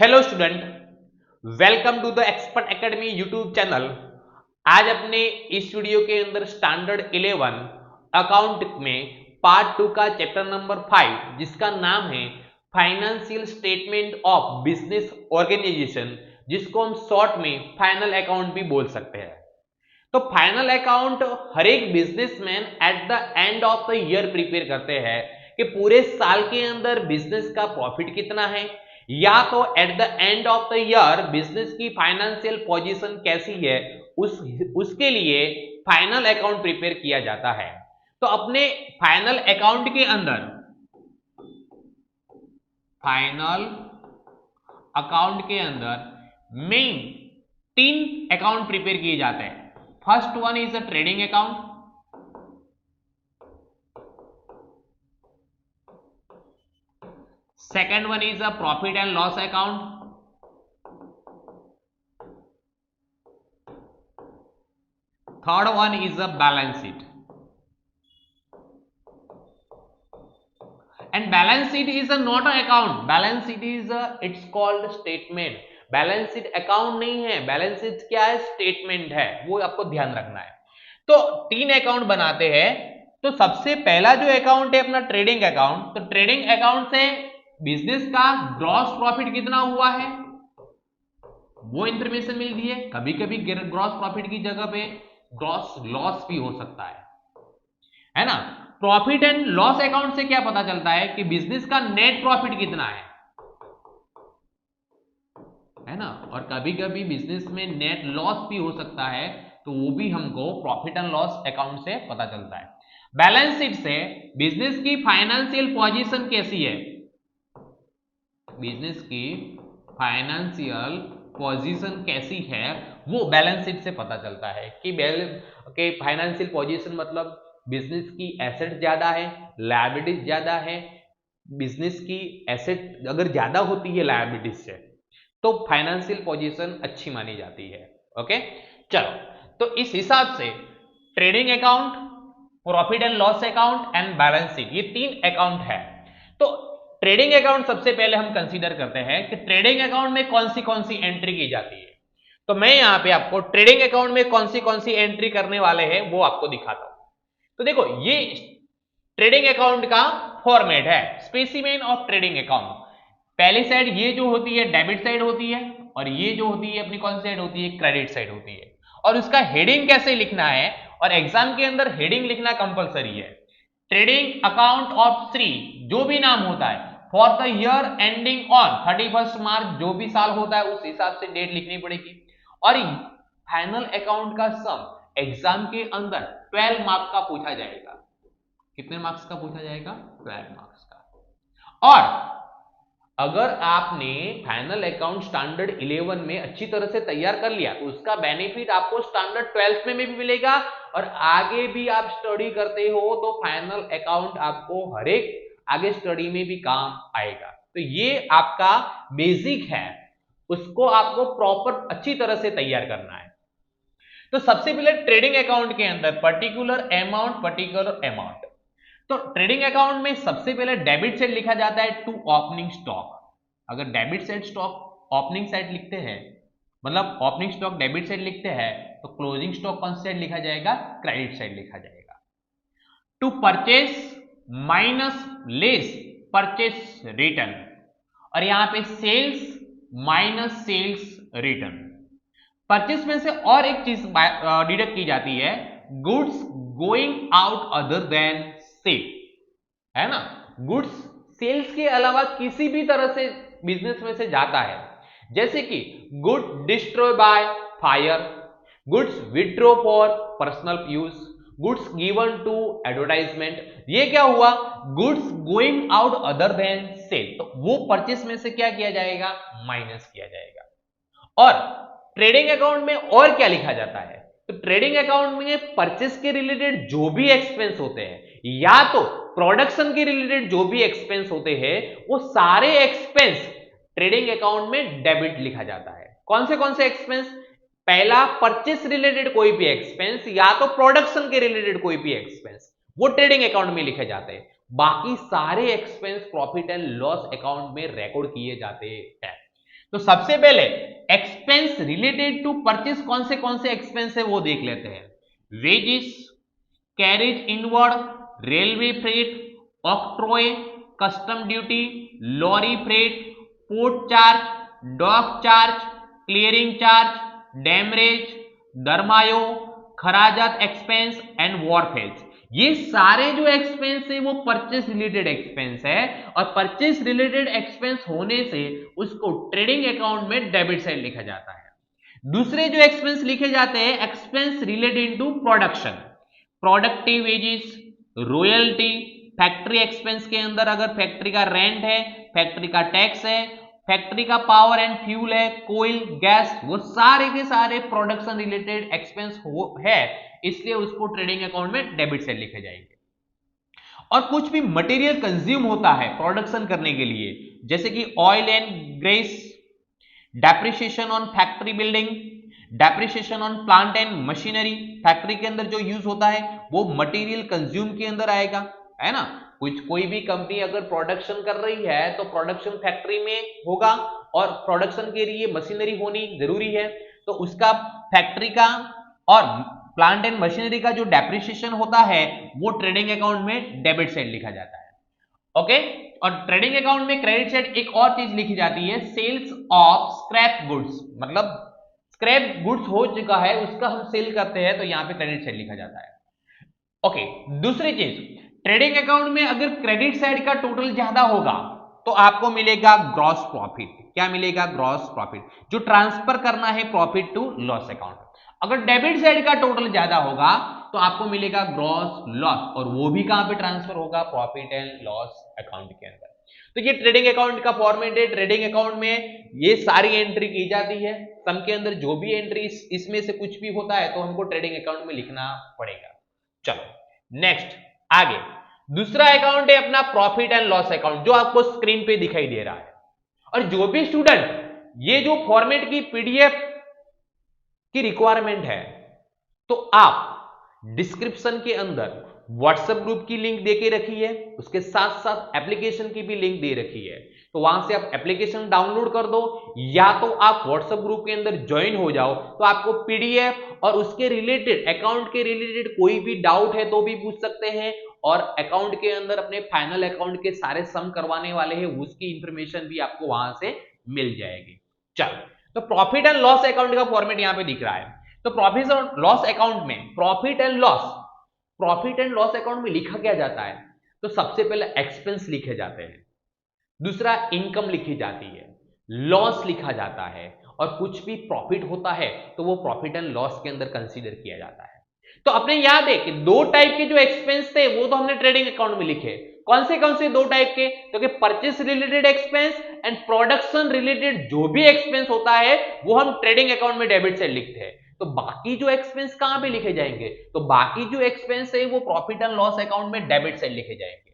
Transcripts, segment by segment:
Hello student, welcome to the expert academy YouTube channel. आज अपने इस वीडियो के अंदर स्टैंडर्ड 11 अकाउंट में पार्ट 2 का चैप्टर नंबर 5 जिसका नाम है financial statement of business organisation, जिसको हम शॉर्ट में फाइनल अकाउंट भी बोल सकते हैं। तो फाइनल अकाउंट हर एक businessman at the end of the year prepare करते हैं कि पूरे साल के अंदर बिजनेस का प्रॉफिट कितना है, या तो at the end of the year business की फाइनेंशियल पोजीशन कैसी है, उसके लिए फाइनल अकाउंट प्रिपेयर किया जाता है। तो अपने फाइनल अकाउंट के अंदर मेन 3 अकाउंट प्रिपेयर किए जाते हैं। First one is a trading account, second one is a profit and loss account, third one is a balance sheet. And balance sheet is a not an account, balance sheet is a it's called statement. Balance sheet account नहीं है, balance sheet क्या है, statement है, वो आपको ध्यान रखना है। तो 3 अकाउंट बनाते हैं। तो सबसे पहला जो अकाउंट है अपना ट्रेडिंग अकाउंट, तो ट्रेडिंग अकाउंट से बिजनेस का ग्रॉस प्रॉफिट कितना हुआ है वो इंफॉर्मेशन मिलती है। कभी कभी ग्रॉस प्रॉफिट की जगह पे ग्रॉस लॉस भी हो सकता है ना। प्रॉफिट एंड लॉस अकाउंट से क्या पता चलता है कि बिजनेस का नेट प्रॉफिट कितना है ना। और कभी कभी बिजनेस में नेट लॉस भी हो सकता है, तो वो भी हमको प्रॉफिट एंड लॉस अकाउंट से पता चलता है। बैलेंस शीट से बिजनेस की फाइनेंशियल पोजीशन कैसी है, बिजनेस की फाइनेंशियल पोजीशन कैसी है वो बैलेंस शीट से पता चलता है कि फाइनेंशियल पोजीशन मतलब बिजनेस की एसेट ज्यादा है, लायबिलिटीज ज्यादा है। बिजनेस की एसेट अगर ज्यादा होती है लायबिलिटीज से तो फाइनेंशियल पोजीशन अच्छी मानी जाती है। ओके, चलो, तो इस हिसाब से trading account, profit and loss account and balance sheet, ये 3 अकाउंट है। तो ट्रेडिंग अकाउंट सबसे पहले हम कंसीडर करते हैं कि ट्रेडिंग अकाउंट में कौन सी एंट्री की जाती है। तो मैं यहां पे आपको ट्रेडिंग अकाउंट में कौन सी एंट्री करने वाले हैं वो आपको दिखाता हूं। तो देखो, ये ट्रेडिंग अकाउंट का फॉर्मेट है, स्पेसिमेन ऑफ ट्रेडिंग अकाउंट। पहली साइड ये जो होती है डेबिट साइड होती है, और ये जो होती है अपनी कौन सी साइड होती है, क्रेडिट साइड होती है। और उसका हेडिंग कैसे लिखना है, और एग्जाम के अंदर हेडिंग लिखना कंपलसरी है। ट्रेडिंग अकाउंट ऑफ श्री, जो भी नाम होता है, for the year ending on 31 मार्च, जो भी साल होता है उस हिसाब से डेट लिखनी पड़ेगी। और फाइनल अकाउंट का सम एग्जाम के अंदर 12 मार्क्स का पूछा जाएगा। कितने मार्क्स का पूछा जाएगा, 12 मार्क्स का। और अगर आपने फाइनल अकाउंट स्टैंडर्ड 11 में अच्छी तरह से तैयार कर लिया तो उसका बेनिफिट आपको स्टैंडर्ड 12 में भी मिलेगा, और आगे भी आप स्टडी करते हो तो फाइनल अकाउंट आपको हर एक आगे स्टडी में भी काम आएगा। तो ये आपका बेसिक है, उसको आपको प्रॉपर अच्छी तरह से तैयार करना है। तो सबसे पहले ट्रेडिंग अकाउंट के अंदर पर्टिकुलर अमाउंट, तो ट्रेडिंग अकाउंट में सबसे पहले डेबिट साइड लिखा जाता है टू ओपनिंग स्टॉक। अगर debit side stock opening side लिखते हैं, मतलब ओपनिंग स्टॉक डेबिट साइड लिखते हैं, तो क्लोजिंग स्टॉक कौन सी साइड लिखा जाएगा, क्रेडिट साइड लिखा जाएगा। To purchase minus less purchase return, और यहां पे sales minus sales return. Purchase में से और एक चीज डिडक्ट की जाती है, goods going out other than sale, है ना। गुड्स सेल्स के अलावा किसी भी तरह से बिजनेस में से जाता है, जैसे कि good destroy by fire, goods withdraw for personal use, goods given to advertisement. ये क्या हुआ, goods going out other than sale, तो वो परचेस में से क्या किया जाएगा, माइनस किया जाएगा। और ट्रेडिंग अकाउंट में और क्या लिखा जाता है, तो ट्रेडिंग अकाउंट में परचेस के रिलेटेड जो भी एक्सपेंस होते हैं या तो प्रोडक्शन के रिलेटेड जो भी एक्सपेंस होते हैं, वो सारे एक्सपेंस ट्रेडिंग अकाउंट में डेबिट लिखा जाता है। कौन से एक्सपेंस, पहला परचेस रिलेटेड कोई भी एक्सपेंस या तो प्रोडक्शन के रिलेटेड कोई भी एक्सपेंस, वो ट्रेडिंग अकाउंट में लिखे जाते हैं। बाकी सारे expense profit and loss account में रिकॉर्ड किए जाते हैं। तो सबसे पहले एक्सपेंस रिलेटेड टू परचेस कौन से एक्सपेंस है वो देख लेते हैं। Wages, carriage inward, railway freight, octroi, custom duty, lorry freight, port charge, dock charge, clearing charge, demurrage, दरमायो, खराजात एक्सपेंस एंड वॉरफेल्स। ये सारे जो एक्सपेंस है वो परचेस रिलेटेड एक्सपेंस है, और परचेस रिलेटेड एक्सपेंस होने से उसको ट्रेडिंग अकाउंट में डेबिट साइड लिखा जाता है। दूसरे जो एक्सपेंस लिखे जाते हैं, expense related to production, productive wages, royalty, factory expense के अंदर अगर फैक्ट्री का रेंट है, फैक्ट्री का टैक्स है, फैक्ट्री का पावर एंड फ्यूल है, कोयल, गैस, वो सारे के सारे प्रोडक्शन रिलेटेड एक्सपेंस है, इसलिए उसको ट्रेडिंग अकाउंट में डेबिट साइड लिखे जाएंगे। और कुछ भी मटेरियल कंज्यूम होता है प्रोडक्शन करने के लिए, जैसे कि oil and grace, depreciation on factory building, depreciation on plant and machinery, factory के अंदर जो यूज होता है वो मटेरियल कंज्यूम के अंदर आएगा, है ना। कोई भी कंपनी अगर प्रोडक्शन कर रही है तो प्रोडक्शन फैक्ट्री में होगा, और प्रोडक्शन के लिए मशीनरी होनी जरूरी है, तो उसका फैक्ट्री का और प्लांट एंड मशीनरी का जो डेप्रिसिएशन होता है वो ट्रेडिंग अकाउंट में डेबिट साइड लिखा जाता है। ओके, और ट्रेडिंग अकाउंट में क्रेडिट साइड एक और चीज लिखी जाती है, सेल्स ऑफ स्क्रैप गुड्स, मतलब स्क्रैप गुड्स हो चुका है उसका हम सेल करते हैं तो यहां पे क्रेडिट साइड लिखा जाता है। ओके, दूसरी चीज, ट्रेडिंग अकाउंट में अगर क्रेडिट साइड का टोटल ज्यादा होगा तो आपको मिलेगा ग्रॉस प्रॉफिट। क्या मिलेगा? ग्रॉस प्रॉफिट, जो ट्रांसफर करना है प्रॉफिट टू लॉस अकाउंट। अगर डेबिट साइड का टोटल ज्यादा होगा तो आपको मिलेगा ग्रॉस लॉस, और वो भी कहां पे ट्रांसफर होगा? प्रॉफिट एंड लॉस अकाउंट के अंदर। तो ये ट्रेडिंग अकाउंट का फॉर्मेट है। ट्रेडिंग अकाउंट में ये सारी एंट्री की जाती है, सम के अंदर जो भी एंट्री इसमें से कुछ भी होता है तो हमको ट्रेडिंग अकाउंट में लिखना पड़ेगा। चलो नेक्स्ट, आगे दूसरा अकाउंट है अपना प्रॉफिट एंड लॉस अकाउंट, जो आपको स्क्रीन पे दिखाई दे रहा है। और जो भी स्टूडेंट ये जो फॉर्मेट की पीडीएफ की रिक्वायरमेंट है, तो आप डिस्क्रिप्शन के अंदर व्हाट्सएप ग्रुप की लिंक देके रखी है, उसके साथ साथ एप्लीकेशन की भी लिंक दे रखी है, तो वहां से आप एप्लीकेशन डाउनलोड कर दो, या तो आप व्हाट्सएप ग्रुप के अंदर ज्वाइन हो जाओ, तो आपको पीडीएफ और उसके रिलेटेड अकाउंट के रिलेटेड कोई भी डाउट है तो भी पूछ सकते हैं, और अकाउंट के अंदर अपने फाइनल अकाउंट के सारे सम करवाने वाले हैं उसकी इंफॉर्मेशन भी आपको वहां से मिल जाएगी। चलो, तो प्रॉफिट एंड लॉस अकाउंट का फॉर्मेट यहां पे दिख रहा है। तो प्रॉफिट और लॉस अकाउंट में प्रॉफिट एंड लॉस अकाउंट में लिखा क्या जाता है? तो सबसे पहले एक्सपेंस लिखे जाते हैं, दूसरा इनकम लिखी जाती है, लॉस लिखा जाता है, और कुछ भी प्रॉफिट होता है तो वो प्रॉफिट एंड लॉस के अंदर कंसीडर किया जाता है। तो अपने याद है कि दो टाइप के जो एक्सपेंस थे वो तो हमने ट्रेडिंग अकाउंट में लिखे। कौन से दो टाइप के? तो कि purchase related expense and production related जो भी एक्सपेंस होता है वो हम ट्रेडिंग अकाउंट में डेबिट साइड लिखते हैं। तो बाकी जो एक्सपेंस कहां पे लिखे जाएंगे? तो बाकी जो एक्सपेंस है वो प्रॉफिट एंड लॉस अकाउंट में डेबिट साइड लिखे जाएंगे।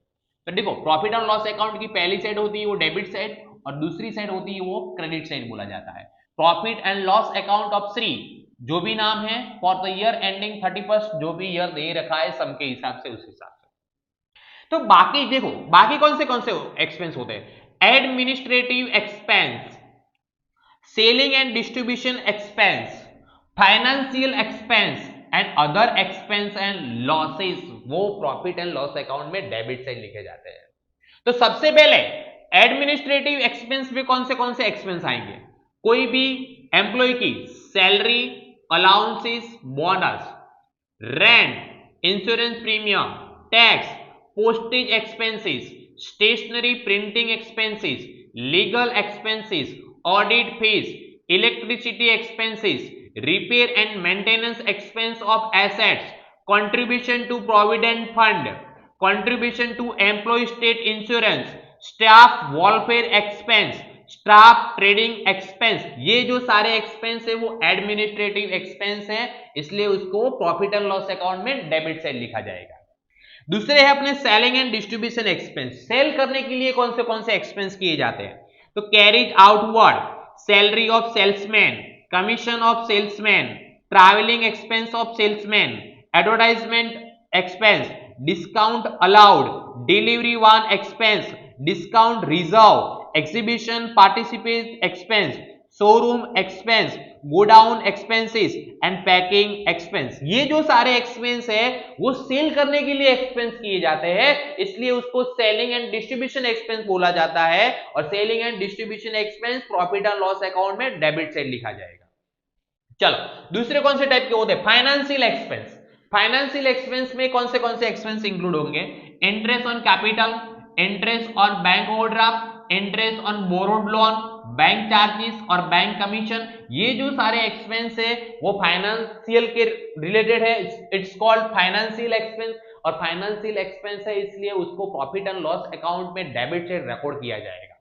तो देखो, प्रॉफिट एंड लॉस अकाउंट की पहली साइड होती है वो डेबिट साइड, और दूसरी साइड होती है वो क्रेडिट साइड बोला जाता है। Profit and loss account of Shri, जो भी नाम है, for the year ending 31st, जो भी ईयर दे रखा है सम के हिसाब से, उस हिसाब से। तो बाकी देखो, बाकी कौन से एक्सपेंस होते हैं? Administrative expense, selling and distribution expense, financial expense and other expense and losses, वो प्रॉफिट एंड लॉस अकाउंट में डेबिट साइड लिखे जाते हैं। तो सबसे पहले एडमिनिस्ट्रेटिव एक्सपेंस में कौन से एक्सपेंस आएंगे? कोई भी एम्प्लॉय की salary, allowances, bonus, rent, insurance premium, tax, postage expenses, stationery printing expenses, legal expenses, audit fees, electricity expenses, repair and maintenance expense of assets, contribution to provident fund, contribution to employee state insurance, staff welfare expense, staff trading expense, ये जो सारे expense है वो administrative expense है, इसलिए उसको profit and loss account में debit side लिखा जाएगा। दूसरे है अपने selling and distribution expense. Sale करने के लिए कौन से एक्सपेंस किए जाते हैं? तो carriage outward, salary of salesman, commission of salesman, travelling expense of salesman, advertisement expense, discount allowed, delivery one expense, discount reserve, exhibition participate expense, showroom expense, godown expenses and packing expense. ये जो सारे expense है वो cell करने के लिए expense किए जाते हैं, इसलिए उसको सेलिंग एंड डिस्ट्रीब्यूशन एक्सपेंस बोला जाता है। और selling and distribution expense profit and loss account में डेबिट साइड लिखा जाएगा। चलो दूसरे कौन से टाइप के होते हैं? Financial expense. फाइनेंशियल एक्सपेंस में कौन से एक्सपेंस इंक्लूड होंगे? Interest on capital, interest on bank overdraft, interest on borrowed loan, bank charges और बैंक कमीशन। ये जो सारे एक्सपेंस है वो फाइनेंशियल के रिलेटेड है, इट्स कॉल्ड फाइनेंशियल एक्सपेंस। और फाइनेंशियल एक्सपेंस है इसलिए उसको प्रॉफिट एंड लॉस अकाउंट में डेबिट साइड रिकॉर्ड किया जाएगा।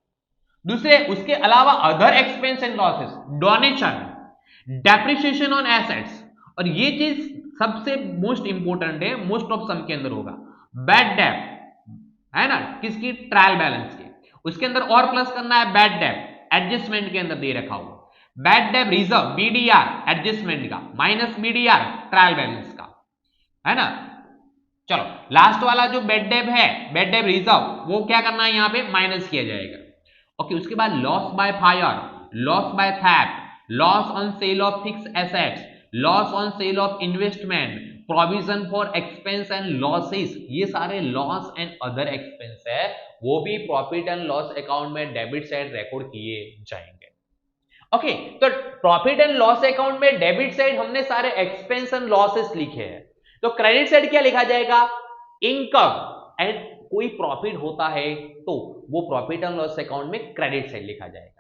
दूसरे उसके अलावा other expense and losses, donation, depreciation on assets, और ये चीज सबसे मोस्ट इंपोर्टेंट है, मोस्ट ऑफ सम के अंदर होगा। बैड डेट है ना, किसकी? ट्रायल बैलेंस की। उसके अंदर और प्लस करना है बैड डेट, एडजस्टमेंट के अंदर दे रखा हुआ bad debt reserve, BDR adjustment का, माइनस बीडीआर ट्रायल बैलेंस का, है ना। चलो लास्ट वाला जो बैड डेट है, बैड डेट रिजर्व, वो क्या करना है यहाँ पे? माइनस किया जाएगा। ओके, उसके बाद loss by fire, loss by theft, loss on sale of fix assets, loss on sale of investment, provision for expense and losses, ये सारे लॉस एंड अदर एक्सपेंस है, वो भी प्रॉफिट एंड लॉस अकाउंट में debit side record किए जाएंगे। Okay, तो profit and loss account में डेबिट साइड हमने सारे एक्सपेंस एंड लॉसेस लिखे हैं। तो क्रेडिट साइड क्या लिखा जाएगा? इनकम एंड कोई प्रॉफिट होता है तो वो प्रॉफिट एंड लॉस अकाउंट में क्रेडिट साइड लिखा जाएगा।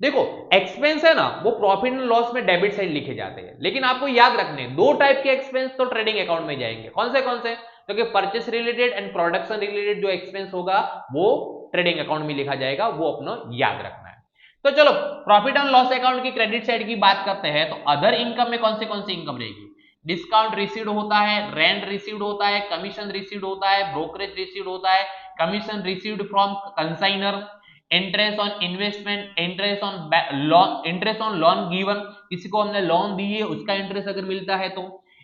देखो एक्सपेंस है ना, वो प्रॉफिट एंड लॉस में डेबिट साइड लिखे जाते हैं, लेकिन आपको याद रखने दो टाइप के एक्सपेंस तो ट्रेडिंग अकाउंट में जाएंगे। कौन से? क्योंकि purchase related and production related जो एक्सपेंस होगा वो ट्रेडिंग अकाउंट में लिखा जाएगा, वो अपना याद रखना है। तो चलो प्रॉफिट एंड लॉस अकाउंट की क्रेडिट साइड की बात करते हैं। तो अदर इनकम में कौन सी इनकम रहेगी? डिस्काउंट रिसीव्ड होता है, रेंट रिसीव्ड होता है, कमीशन रिसीव्ड होता है, ब्रोकरेज रिसीव्ड होता है, commission received from consignor, interest on investment, interest on loan given, किसी को हमने लोन दी है उसका इंटरेस्ट अगर मिलता है तो,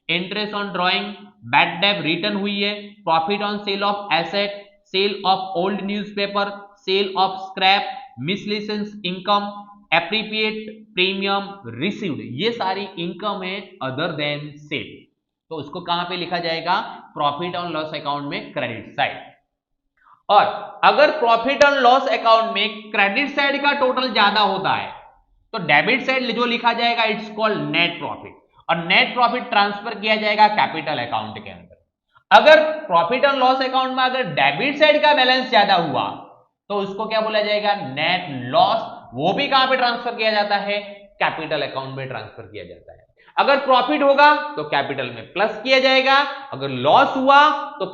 interest on drawing, bad debt return हुई है, profit on sale of asset, sale of old newspaper, sale of scrap, miscellaneous income, appropriate premium received, ये सारी इनकम है अदर देन सेल। तो उसको कहां पे लिखा जाएगा? प्रॉफिट एंड लॉस अकाउंट में क्रेडिट साइड। और अगर प्रॉफिट एंड लॉस अकाउंट में क्रेडिट साइड का टोटल ज्यादा होता है तो डेबिट साइड जो लिखा जाएगा इट्स कॉल्ड नेट प्रॉफिट, और नेट प्रॉफिट ट्रांसफर किया जाएगा कैपिटल अकाउंट के अंदर। अगर प्रॉफिट एंड लॉस अकाउंट में अगर डेबिट साइड का बैलेंस ज्यादा हुआ तो उसको क्या बोला जाएगा? Net loss. वो भी कहां पे ट्रांसफर किया जाता है? कैपिटल अकाउंट में ट्रांसफर किया जाता है। अगर प्रॉफिट होगा तो कैपिटल में प्लस किया जाएगा, अगर लॉस हुआ तो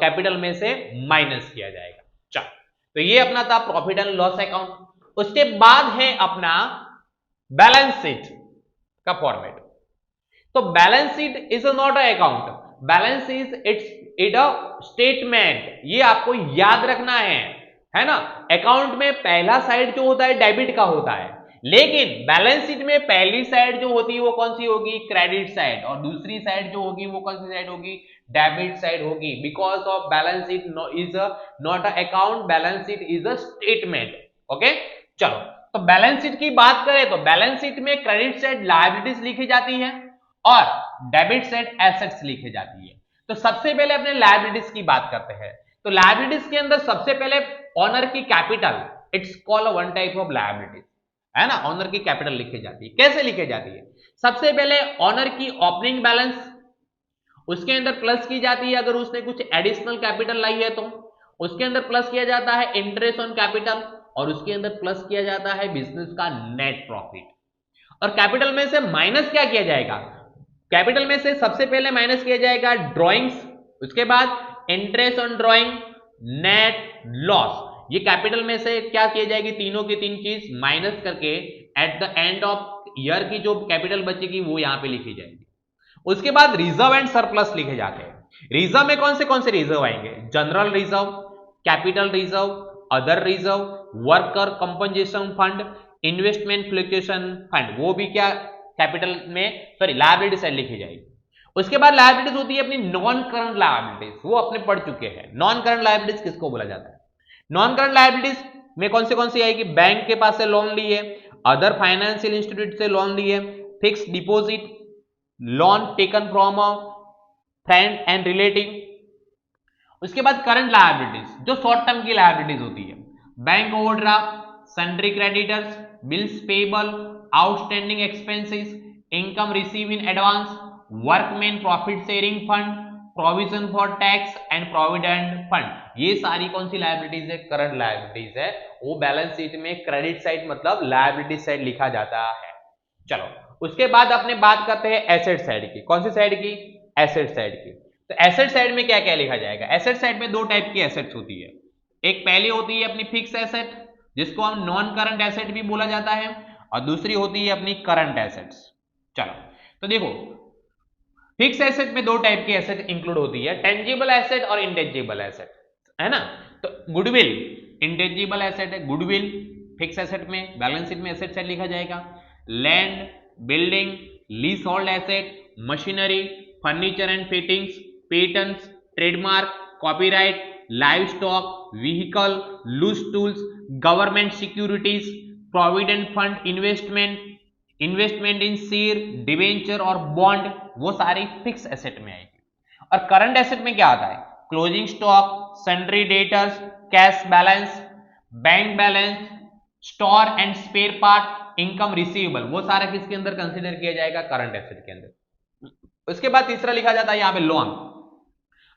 कैपिटल में से माइनस किया जाएगा। चलो, तो ये अपना था प्रॉफिट एंड लॉस अकाउंट। उसके बाद है अपना बैलेंस शीट का फॉर्मेट। तो balance sheet is not a account, balance is it a statement, ये आपको याद रखना है ना। अकाउंट में पहला साइड जो होता है डेबिट का होता है, लेकिन बैलेंस शीट में पहली साइड जो होती है वो कौन सी होगी? क्रेडिट साइड, और दूसरी साइड जो होगी वो कौन सी साइड होगी? डेबिट साइड होगी। Because of balance sheet is not a account, balance sheet is a statement. Okay, चलो तो बैलेंस शीट की बात करें तो बैलेंस शीट में क्रेडिट साइड लायबिलिटीज लिखी जाती है और डेबिट साइड एसेट्स लिखी जाती है। तो सबसे पहले अपने लायबिलिटीज की बात करते हैं। तो लायबिलिटीज के अंदर सबसे पहले ऑनर की capital, it's called one type of liabilities, है ना। ऑनर की कैपिटल लिखी जाती है। कैसे लिखी जाती है? सबसे पहले ऑनर की ओपनिंग बैलेंस, उसके अंदर प्लस की जाती है अगर उसने कुछ एडिशनल कैपिटल लाई है तो, उसके अंदर प्लस किया जाता है इंटरेस्ट ऑन कैपिटल, और उसके अंदर प्लस किया जाता है बिजनेस का नेट प्रॉफिट। और कैपिटल में से माइनस क्या किया जाएगा? कैपिटल में से सबसे पहले माइनस किया जाएगा ड्रॉइंग्स, उसके बाद interest on drawing, net loss. ये कैपिटल में से क्या किया जाएगी? तीनों की तीन चीज माइनस करके at the end of year की जो कैपिटल बचेगी वो यहां पे लिखी जाएगी। उसके बाद रिजर्व एंड सरप्लस लिखे जाते हैं। रिजर्व में कौन से रिजर्व आएंगे? General reserve, capital reserve, other reserve, worker compensation fund, investment fluctuation fund, वो भी क्या कैपिटल में लायबिलिटी साइड लिखी जाएगी। उसके बाद लायबिलिटीज होती है अपनी नॉन करंट लायबिलिटीज, वो अपने पढ़ चुके हैं। नॉन करंट लायबिलिटीज किसको बोला जाता है? नॉन करंट लायबिलिटीज में कौन सी आएगी? बैंक के पास से लोन लिए, अदर फाइनेंशियल इंस्टीट्यूट से लोन लिए, fix deposit, loan taken from a friend and relative. उसके बाद करंट लायबिलिटीज, जो शॉर्ट टर्म की लायबिलिटीज होती है, bank overdraft, sundry creditors, bills payable, outstanding expenses, income receive in advance, workman profit sharing fund, provision for tax and provident fund. ये सारी कौन सी liabilities है? करंट लायबिलिटीज है। वो बैलेंस शीट में क्रेडिट साइड मतलब लायबिलिटी साइड लिखा जाता है। चलो उसके बाद अपने बात करते हैं एसेट साइड की। कौन सी साइड की? एसेट साइड की। तो एसेट साइड में क्या क्या लिखा जाएगा? एसेट साइड में दो टाइप की एसेट्स होती है। एक पहली होती है अपनी फिक्स एसेट, जिसको हम नॉन करंट एसेट भी बोला जाता है, और दूसरी होती है अपनी करंट एसेट्स। चलो तो देखो, फिक्स एसेट में दो टाइप की एसेट इंक्लूड होती है, टेंजिबल एसेट और इंटेंजिबल एसेट, है ना। तो गुडविल इंटेंजिबल एसेट है, गुडविल फिक्स एसेट में बैलेंस शीट में एसेट साइड लिखा जाएगा। Land, building, lease hold asset, machinery, furniture and fittings, patents, trademark, copyright, live stock, vehicle, loose tools, government securities, provident fund investment, investment in share, debenture और bond, वो सारी fix asset में आएगी। और current asset में क्या आता है? Closing stock, sundry debtors, cash balance, bank balance, store and spare part, income receivable, वो सारा किसके अंदर कंसीडर किया जाएगा? करंट एसेट के अंदर। उसके बाद तीसरा लिखा जाता है यहां पे लोन।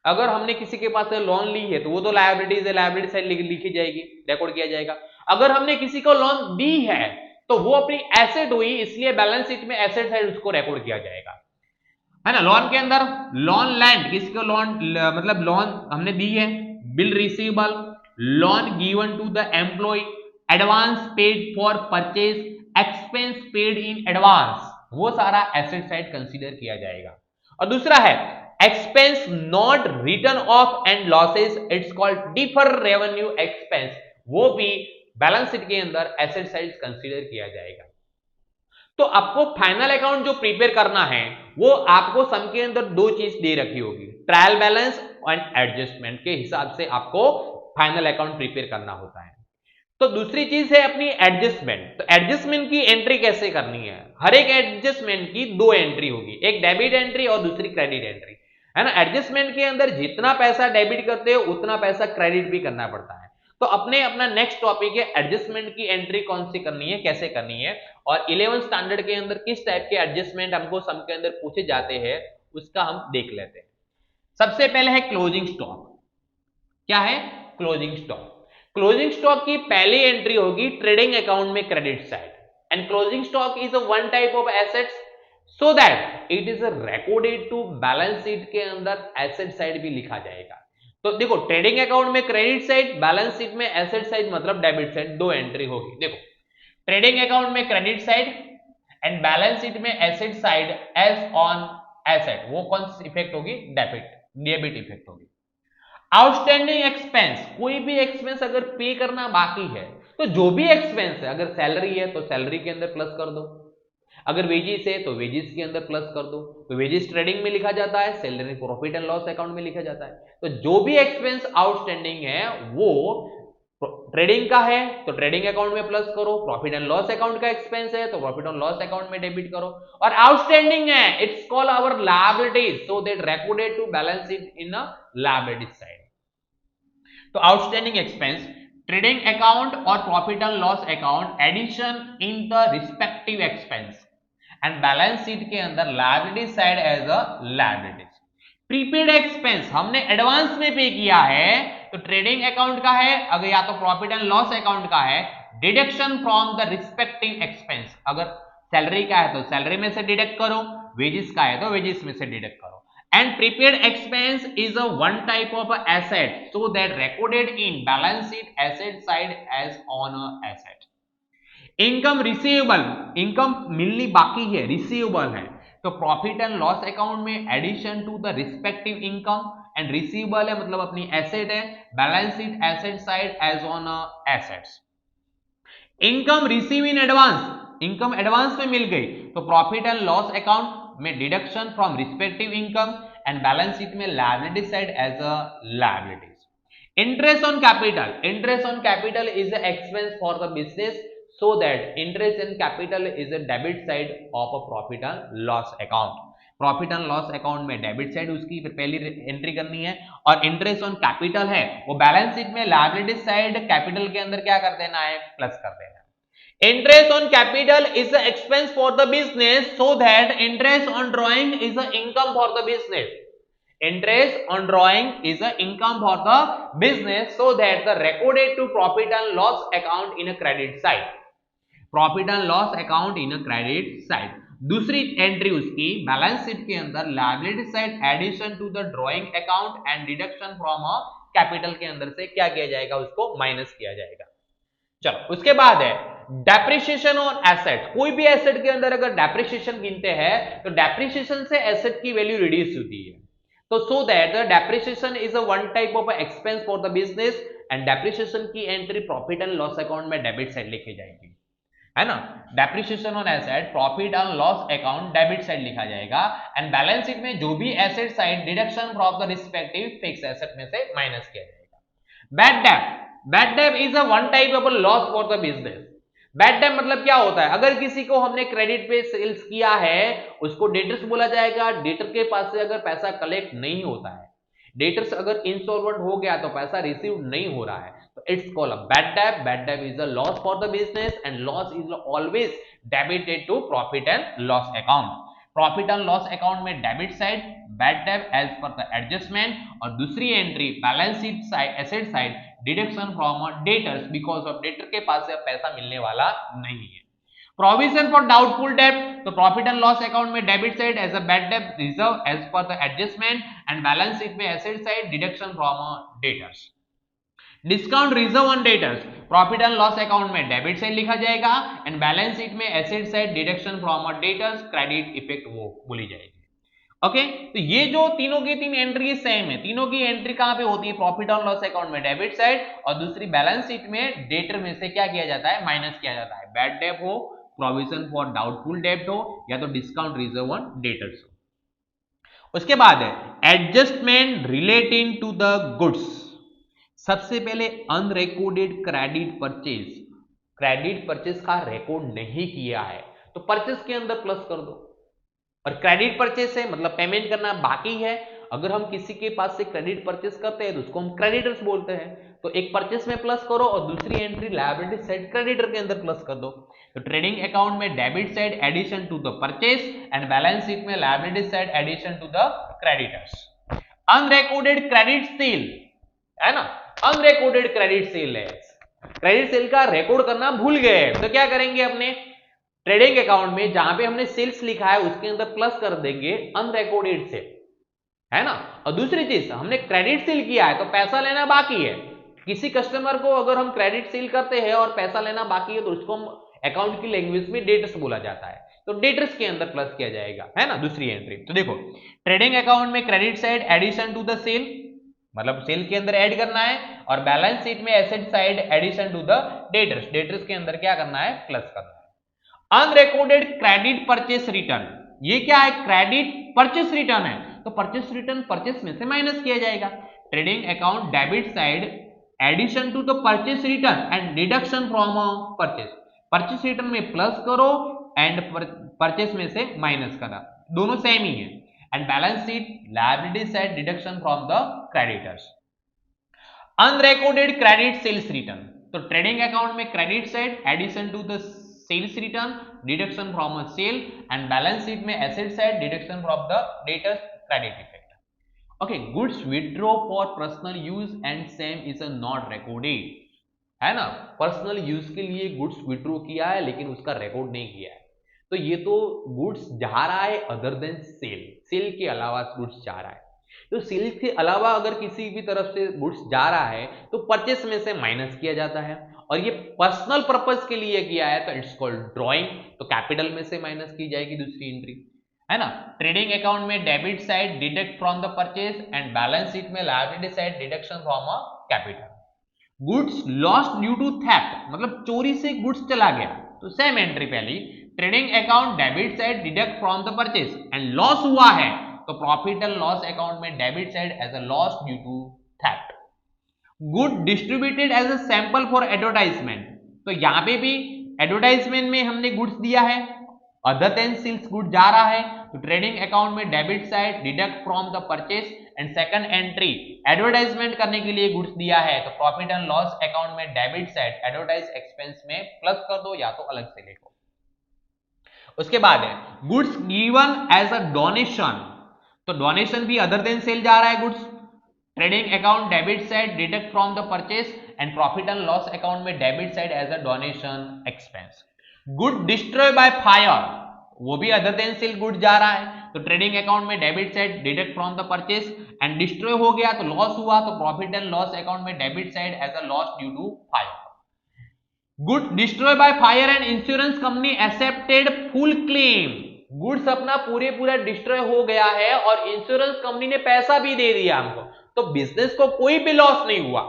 अगर हमने किसी के पास से लोन ली है तो वो तो लायबिलिटीज है, लायबिलिटी साइड लिखी जाएगी, रिकॉर्ड किया जाएगा। अगर हमने किसी को लोन दी है तो वो अपनी एसेट हुई, इसलिए बैलेंस शीट में एसेट साइड उसको रिकॉर्ड किया जाएगा, है ना। लोन के अंदर लोन लैंड, किसी को लोन मतलब लोन हमने दी है, bill receivable, loan given to the employ, advance paid for purchase, expense paid in advance, वो सारा एसेट साइड कंसीडर किया जाएगा। और दूसरा है expense not return of and losses, it's called differ revenue expense, वो भी बैलेंस शीट के अंदर एसेट साइड कंसीडर किया जाएगा। तो आपको फाइनल अकाउंट जो प्रिपेयर करना है, वो आपको सम के अंदर दो चीज दे रखी होगी, ट्रायल बैलेंस एंड एडजस्टमेंट के हिसाब से आपको फाइनल अकाउंट प्रिपेयर करना होता है। तो दूसरी चीज है अपनी एडजस्टमेंट। तो एडजस्टमेंट की एंट्री कैसे करनी है? हर एक एडजस्टमेंट की दो एंट्री होगी, एक डेबिट एंट्री और दूसरी क्रेडिट एंट्री, है ना। एडजस्टमेंट के अंदर जितना पैसा डेबिट करते हो उतना पैसा क्रेडिट भी करना पड़ता है। तो अपना नेक्स्ट टॉपिक है एडजस्टमेंट की एंट्री कौन सी करनी है, कैसे करनी है, और 11th स्टैंडर्ड के अंदर किस टाइप के एडजस्टमेंट हमको सम के अंदर पूछे जाते हैं, उसका हम देख लेते हैं। सबसे पहले है क्लोजिंग स्टॉक। क्या है? Closing stock. क्लोजिंग स्टॉक की पहली एंट्री होगी ट्रेडिंग अकाउंट में credit side, and closing stock is a one type of assets so that it is recorded to balance sheet के अंदर एसेट साइड भी लिखा जाएगा। तो देखो, ट्रेडिंग अकाउंट में क्रेडिट साइड, बैलेंस शीट में एसेट साइड मतलब डेबिट साइड, दो एंट्री होगी। देखो, ट्रेडिंग अकाउंट में credit side and balance sheet में asset side as on asset, वो कौन सी इफेक्ट होगी? डेबिट इफेक्ट होगी। आउटस्टैंडिंग एक्सपेंस, कोई भी एक्सपेंस अगर पे करना बाकी है, तो जो भी एक्सपेंस है, अगर सैलरी है तो सैलरी के अंदर प्लस कर दो, अगर वेजिस है तो वेजिस के अंदर प्लस कर दो। तो वेजिस ट्रेडिंग में लिखा जाता है, salary profit and loss account में लिखा जाता है। तो जो भी एक्सपेंस आउटस्टैंडिंग है वो ट्रेडिंग का है तो ट्रेडिंग अकाउंट में प्लस करो, प्रॉफिट एंड लॉस अकाउंट का एक्सपेंस है तो प्रॉफिट एंड लॉस अकाउंट में डेबिट करो, और आउटस्टैंडिंग है it's called our liabilities, so that recorded to balance sheet in a liability side. तो आउटस्टैंडिंग एक्सपेंस, ट्रेडिंग अकाउंट और profit and loss account addition in the respective expense, and balance sheet के अंदर liability side as a liability. Prepaid expense हमने advance में पे किया है तो ट्रेडिंग अकाउंट का है, अगर या तो प्रॉफिट एंड लॉस अकाउंट का है, deduction from the respective expense, अगर सैलरी का है तो सैलरी में से डिडक्ट करो, वेजिस का है तो वेजिस में से डिडक्ट करो। And prepaid expense is a one type of asset so that recorded in balance sheet asset side as on a asset. Income receivable, income मिलनी बाकी है, रिसीवेबल है, तो प्रॉफिट एंड लॉस अकाउंट में addition to the respective income, and receivable है मतलब अपनी asset है, balance sheet asset side as on assets. Income receive in advance, income advance में मिल गई तो प्रॉफिट एंड लॉस अकाउंट में deduction from respective income, and balance sheet में liability side as a liabilities. Interest on capital. Interest on capital is an expense for the business, so that interest in capital is a debit side of a profit and loss account. Profit and loss account में debit side उसकी पहली entry करनी है, और interest on capital है वो balance sheet में liability side capital के अंदर क्या कर देना है, प्लस कर देना है. Interest on capital is a expense for the business, so that interest on drawing is a income for the business. Interest on drawing is an income for the business, so that the recorded to profit and loss account in a credit side. Profit and loss account in a credit side. दूसरी entry उसकी balance sheet के अंदर liability side addition to the drawing account and deduction from a capital के अंदर से क्या किया जाएगा, उसको माइनस किया जाएगा. चलो उसके बाद है डेप्रिसिएशन ऑन एसेट. कोई भी एसेट के अंदर अगर डेप्रिसिएशन गिनते हैं तो डेप्रिसिएशन से एसेट की वैल्यू रिड्यूस होती है. तो so that the depreciation is a one type of a expense for the business, and depreciation की entry profit and loss account में डेबिट साइड लिखी जाएगी, है ना. Depreciation on asset profit and loss account debit side लिखा जाएगा, and balance sheet में जो भी asset side deduction from the respective fix asset में से माइनस किया जाएगा. Bad debt. Bad debt is a one type of a loss for the business. Bad debt मतलब क्या होता है, अगर किसी को हमने क्रेडिट पे सेल्स किया है उसको डेटर्स बोला जाएगा. डेटर के पास से अगर पैसा कलेक्ट नहीं होता है, डेटर्स अगर इंसॉल्वेंट हो गया तो पैसा रिसीव नहीं हो रहा है, तो it's called a bad debt. Bad debt is a loss for the business, and loss is always debited to profit and loss account. Profit and loss account में debit side bad debt as per the adjustment, और दूसरी entry balance sheet side asset side deduction from debtors, because of debtor के पास से पैसा मिलने वाला नहीं है. Provision for doubtful debt. तो प्रॉफिट एंड लॉस अकाउंट में debit side as a bad debt reserve as per the adjustment, and balance sheet में asset side deduction from debtors. Discount reserve on debtors. Profit and loss account में debit side लिखा जाएगा, and balance sheet में asset side deduction from debtors credit effect वो बोली जाएगी. Okay तो ये जो तीनों की तीन एंट्री सेम है. तीनों की एंट्री कहां पे होती है, प्रॉफिट और लॉस अकाउंट में डेबिट साइड, और दूसरी बैलेंस शीट में डेटर में से क्या किया जाता है, माइनस किया जाता है. बैड डेट हो, प्रोविजन फॉर डाउटफुल डेट हो, या तो डिस्काउंट रिजर्व ऑन डेटर्स हो. उसके बाद है adjustment relating to the goods. सबसे पहले unrecorded credit purchase. Credit purchase का रिकॉर्ड नहीं किया है तो परचेज के अंदर प्लस कर दो, और क्रेडिट परचेज है मतलब पेमेंट करना बाकी है. अगर हम किसी के पास से क्रेडिट परचेज करते हैं तो उसको हम क्रेडिटर्स बोलते हैं. तो एक परचेज में प्लस करो और दूसरी एंट्री लायबिलिटी साइड क्रेडिटर के अंदर प्लस कर दो. तो ट्रेडिंग अकाउंट में debit side addition to the purchase, and balance sheet में liability side addition to the creditors. Unrecorded credit sale है ना, अनरिकॉर्डेड क्रेडिट सेल है. क्रेडिट सेल का रिकॉर्ड करना भूल गए तो क्या करेंगे, अपने ट्रेडिंग अकाउंट में जहां पे हमने सेल्स लिखा है उसके अंदर प्लस कर देंगे अनरिकॉर्डेड सेल, है ना. और दूसरी चीज हमने क्रेडिट सेल किया है तो पैसा लेना बाकी है. किसी कस्टमर को अगर हम क्रेडिट सेल करते हैं और पैसा लेना बाकी है तो उसको हम अकाउंट की लैंग्वेज में डेटर्स बोला जाता है. तो डेटर्स के अंदर प्लस किया जाएगा, है ना, दूसरी एंट्री. तो देखो ट्रेडिंग अकाउंट में credit side addition to the sale, मतलब सेल के अंदर ऐड करना है, और बैलेंस शीट में asset side addition to the debtors, debtors के अंदर क्या करना है, प्लस करना है. Unrecorded credit purchase return. ये क्या है, क्रेडिट परचेस रिटर्न है तो परचेस रिटर्न परचेस में से माइनस किया जाएगा. Trading account debit side addition to the purchase return and deduction from purchase. Purchase return में प्लस करो एंड परचेस में से माइनस करा, दोनों सेम ही है. And balance sheet liability side deduction from the creditors. Unrecorded credit sales return. तो trading account में credit side addition to the sales return deduction from a sale, and balance sheet में asset side deduction from the debtors credit effect. Okay goods withdraw for personal use and same is not recorded, है ना. Personal use के लिए goods withdraw किया है लेकिन उसका record नहीं किया है. तो ये तो गुड्स जा रहा है अदर देन सेल, सेल के अलावा गुड्स जा रहा है. तो सेल के अलावा अगर किसी भी तरफ से गुड्स जा रहा है तो परचेस में से माइनस किया जाता है, और ये पर्सनल पर्पस के लिए किया है तो इट्स कॉल्ड ड्राइंग, तो कैपिटल में से माइनस की जाएगी दूसरी एंट्री, है ना. ट्रेडिंग अकाउंट में debit side deduct from the purchase, and balance sheet में liability side deduction from a capital. Goods lost due to theft, मतलब चोरी से गुड्स चला गया तो सेम एंट्री पहली. Trading account debit side deduct from the purchase, and loss हुआ है तो प्रॉफिट एंड लॉस अकाउंट में debit side as a loss due to theft. Good distributed as a sample for advertisement, तो यहां पे भी advertisement में हमने गुड्स दिया है, अदर देन सेल्स गुड जा रहा है, तो ट्रेडिंग अकाउंट में debit side deduct from the purchase and second entry advertisement करने के लिए गुड्स दिया है, तो प्रॉफिट एंड लॉस अकाउंट में डेबिट साइड एडवर्टाइज एक्सपेंस में प्लस कर दो या तो अलग से लिखो। उसके बाद है goods given as a donation, तो डोनेशन भी अदर देन सेल जा रहा है goods, trading account debit side deduct from the purchase and profit and loss account में debit side as a donation expense. Good destroy by fire, वो भी other than cell good जा रहा है, तो ट्रेडिंग अकाउंट में debit side deduct from the purchase and destroy हो गया तो लॉस हुआ, तो प्रॉफिट एंड लॉस अकाउंट में debit side as a loss due to fire. Good destroy by fire and insurance company accepted full claim, goods अपना पूरा destroy हो गया है और इंश्योरेंस कंपनी ने पैसा भी दे दिया हमको, तो बिजनेस को कोई भी लॉस नहीं हुआ।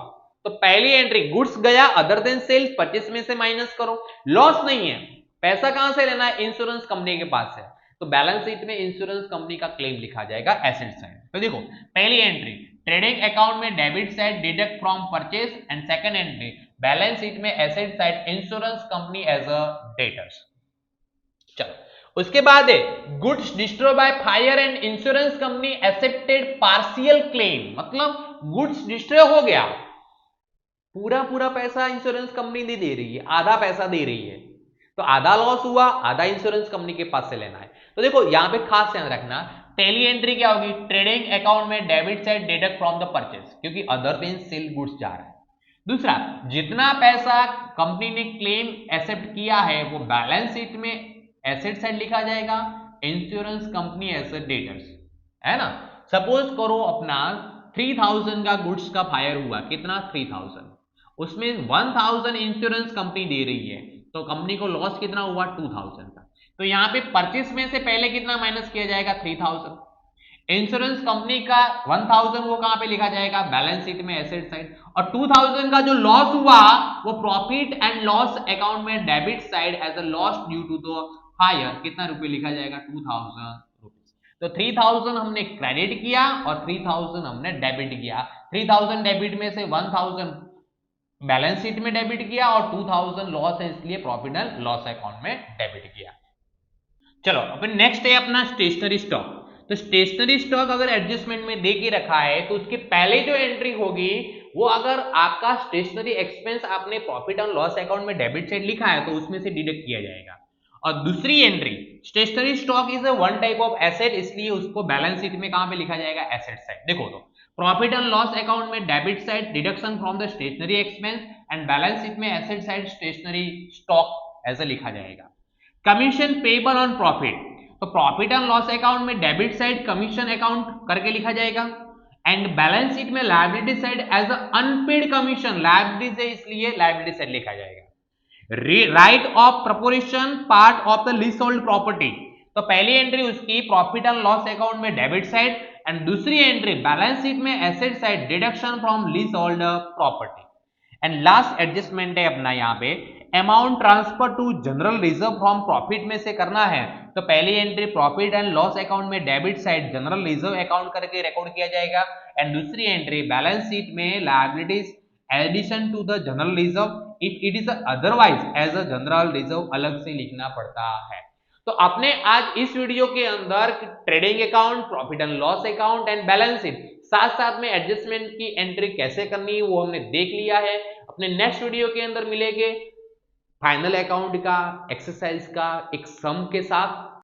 तो पहली एंट्री गुड्स गया अदर देन सेल्स, 25 में से माइनस करो, लॉस नहीं है, पैसा कहां से लेना है, इंश्योरेंस कंपनी के पास है, तो बैलेंस शीट में इंश्योरेंस कंपनी का क्लेम लिखा जाएगा एसेट साइड। तो देखो पहली एंट्री ट्रेडिंग अकाउंट में debit side deduct from purchase and second entry balance sheet में asset side insurance company as a debtors. चलो उसके बाद है goods destroy by fire and insurance company accepted partial claim, मतलब गुड्स डिस्ट्रॉय हो गया, पूरा पैसा इंश्योरेंस कंपनी नहीं दे रही है, आधा पैसा दे रही है, तो आधा लॉस हुआ, आधा इंश्योरेंस कंपनी के पास से लेना है। तो देखो यहां पे खास ध्यान रखना, पहली एंट्री क्या होगी, ट्रेडिंग अकाउंट में debit side deduct from the purchase, क्योंकि अदर देन सेल गुड्स जा रहा है। दूसरा, जितना पैसा कंपनी ने क्लेम एक्सेप्ट किया है वो बैलेंस शीट में एसेट साइड लिखा जाएगा, इंश्योरेंस कंपनी एज डेटर्स, है ना। सपोज करो अपना 3000 का गुड्स का फायर हुआ, कितना 3000, उसमें 1000 इंश्योरेंस कंपनी दे रही है, तो कंपनी को लॉस कितना हुआ 2000 का, तो यहां पे परचेस में से पहले कितना माइनस किया जाएगा 3000, इंश्योरेंस कंपनी का 1000 वो कहां पे लिखा जाएगा बैलेंस शीट में एसेट साइड, और 2000 का जो लॉस हुआ वो प्रॉफिट एंड लॉस अकाउंट में debit side as a loss due to the fire, कितना रुपए लिखा जाएगा 2000 रुपीज। तो 3000 हमने क्रेडिट किया और 3000 हमने डेबिट किया, 3000 डेबिट में से 1000 बैलेंस शीट में डेबिट किया और 2000 लॉस है इसलिए प्रॉफिट एंड लॉस अकाउंट में डेबिट किया। चलो अपन नेक्स्ट है अपना स्टेशनरी स्टॉक, तो स्टेशनरी स्टॉक अगर एडजस्टमेंट में दे के रखा है तो उसके पहले जो एंट्री होगी वो अगर आपका स्टेशनरी एक्सपेंस आपने प्रॉफिट एंड लॉस अकाउंट में डेबिट साइड लिखा है तो उसमें से डिडक्ट किया जाएगा, और दूसरी entry stationery stock is a one type of asset, इसलिए उसको बैलेंस शीट में कहां पे लिखा जाएगा एसेट साइड। देखो तो प्रॉफिट एंड लॉस अकाउंट में debit side deduction from the stationery expense and balance sheet में एसेट साइड स्टेशनरी स्टॉक ऐसा लिखा जाएगा। कमीशन पेबल ऑन प्रॉफिट, तो प्रॉफिट एंड लॉस अकाउंट में डेबिट साइड कमीशन अकाउंट करके लिखा जाएगा, एंड बैलेंस शीट में liability side as unpaid commission, liability है इसलिए लायबिलिटी साइड लिखा जाएगा। Write off proportion part of the lease hold property, तो पहली एंट्री उसकी प्रॉफिट एंड लॉस अकाउंट में डेबिट साइड एंड दूसरी एंट्री बैलेंस शीट में asset side deduction from lease hold property, and last adjustment है अपना यहाँ पे amount transfer to general reserve from profit में से करना है, तो पहली entry profit and loss account में debit side general reserve account करके रिकॉर्ड किया जाएगा, एंड दूसरी एंट्री बैलेंस शीट में liabilities addition to the general reserve if it is otherwise as a general reserve अलग से लिखना पड़ता है। तो आपने आज इस वीडियो के अंदर trading account, profit and loss account and balance sheet, साथ साथ में एडजस्टमेंट की एंट्री कैसे करनी है वो हमने देख लिया है। अपने नेक्स्ट वीडियो के अंदर मिलेंगे फाइनल अकाउंट का एक्सरसाइज का एक सम के साथ।